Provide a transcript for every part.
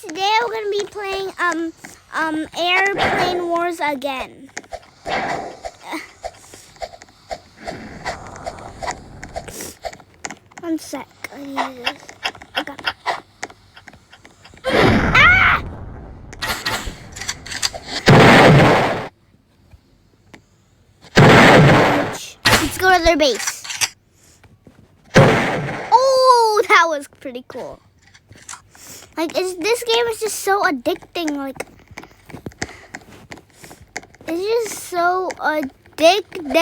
today we're gonna be playing Airplane Wars again. One sec, I need this. Okay. Ah! Let's go to their base. Oh, that was pretty cool. Like, this game is just so addicting. Like, it's just so addicting.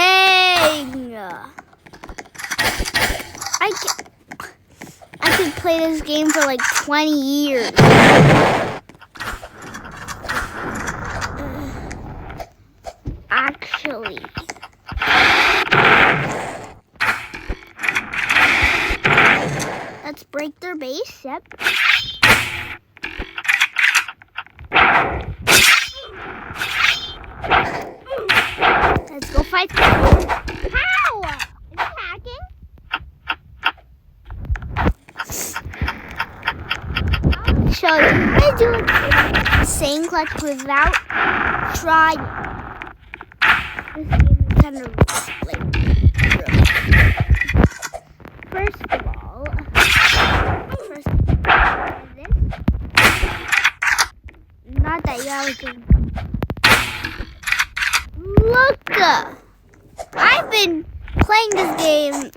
I could play this game for like 20 years. Actually. Let's break their base, yep. Let's go fight them. How? Is it hacking? I'll show you. I do it the same clutch without trying. This game is kind of like first of all, this. Not that y'all can. Look! I've been playing this game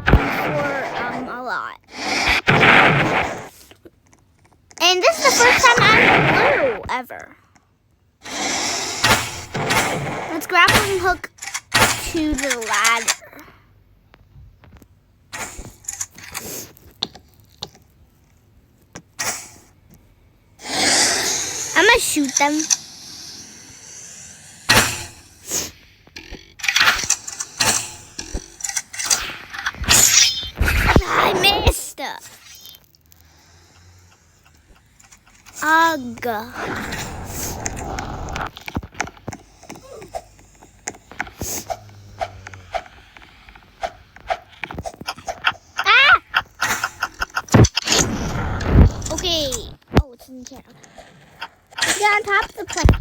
for a lot. And this is the first time I'm blue ever. Let's grappling hook to the ladder. I'm gonna shoot them. I missed. Ugh. Ah! Okay. Oh, it's in the channel. Let's get on top of the plane.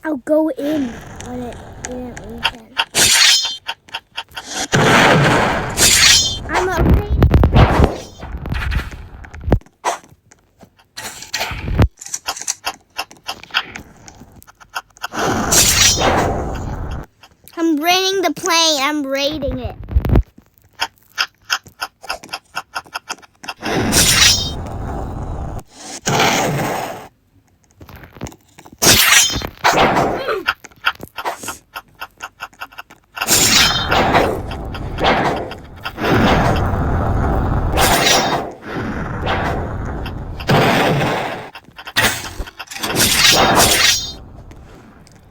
I'll go in on it. I'm okay. I'm raiding the plane. I'm raiding it.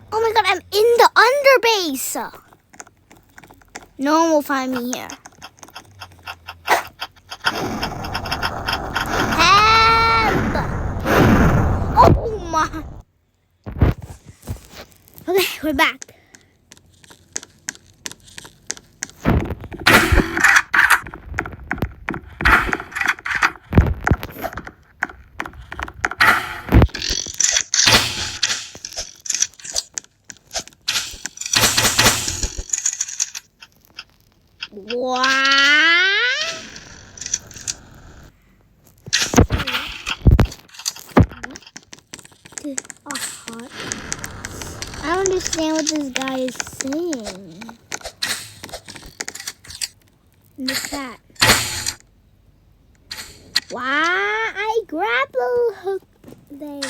Oh my god, I'm in the underbase. No one will find me here. Help! Oh my. Okay, we're back. What? Oh, hot. I don't understand what this guy is saying. In the chat. Why? I grapple hook there.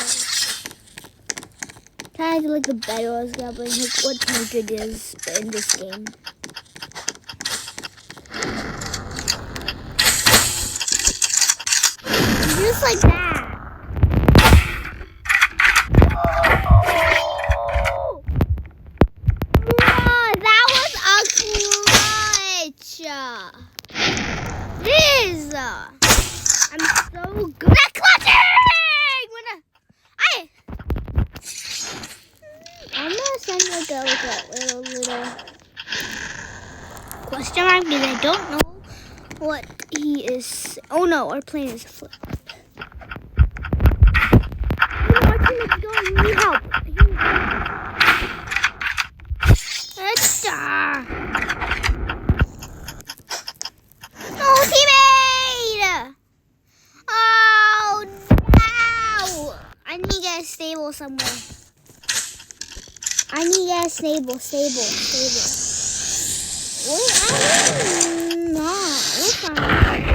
Kind of like the better grappling hook. What tank it is in this game. Just like that. Oh, that was a clutch. This. I'm so good at clutching. I'm gonna send like a little question mark because I don't know what he is. Oh no, our plane is afloat. No, our teammate's going. We need help. No, teammate! Oh no! I need to get a stable somewhere. I need to get a stable. Wait, no, we're fine.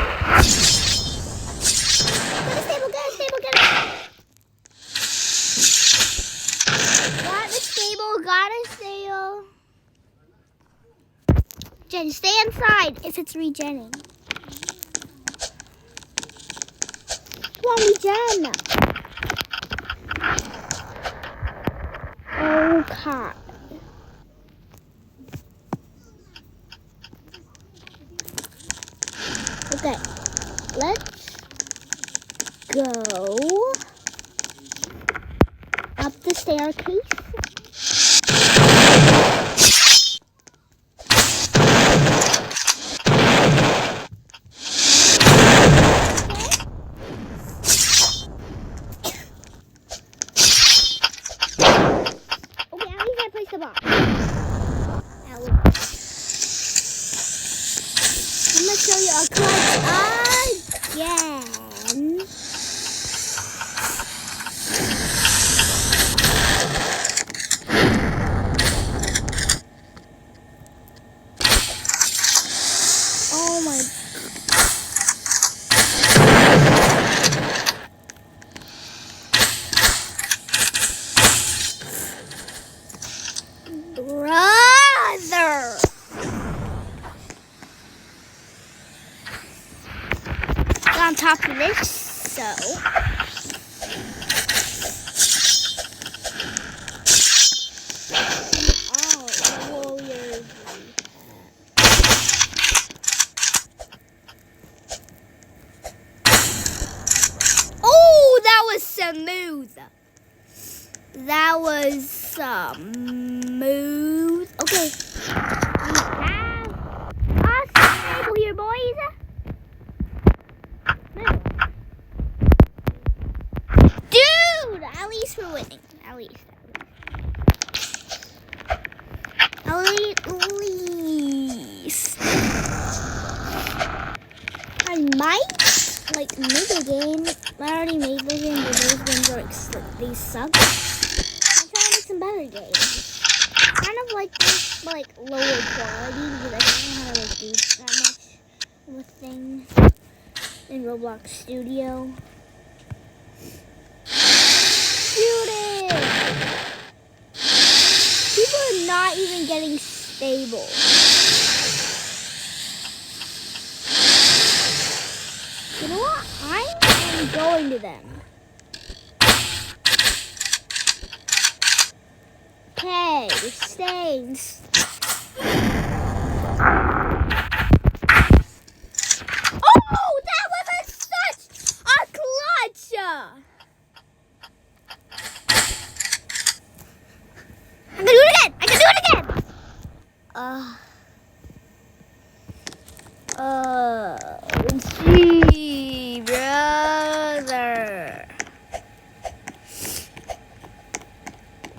Get a stable. Got a stable. Jen, stay inside if it's regenning. Come on, regen. Okay. Okay, let's go up the staircase. Okay, at least I placed the bomb. I'm gonna show you a clutch again. Oh my. Brother. On top of this, so oh, that was smooth. That was smooth. Okay, we have a stable here, boys. Dude, at least we're winning. At least. I might make a game. I already made the game, but those games are they suck. I'm trying to make some better games. Kind of like this, but lower quality because I don't know how to do that much of a thing in Roblox Studio. Shoot it! People are not even getting stable. You know what? I am going to them. Okay, we're staying. Oh, that was such a clutch! I can do it again! Let's see, brother.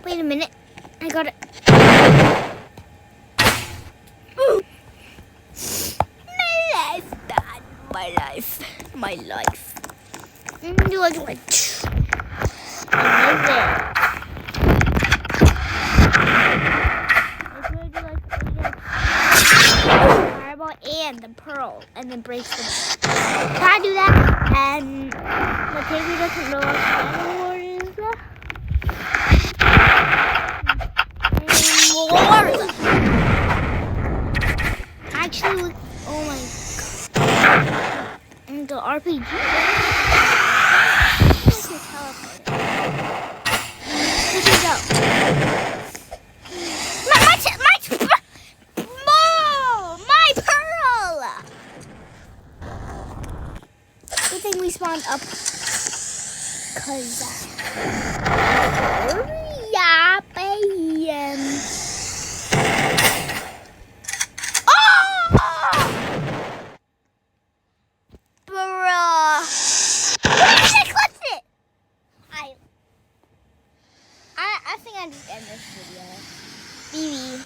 Wait a minute. I got it. Ooh. My life. Do I do it? I love it. And the pearl, and then break them. Can I do that? And the baby doesn't know what actually, oh my god. And the RPG. Where'd you go? Good thing we spawned up, cause yeah, oh! gonna just end this video. BB.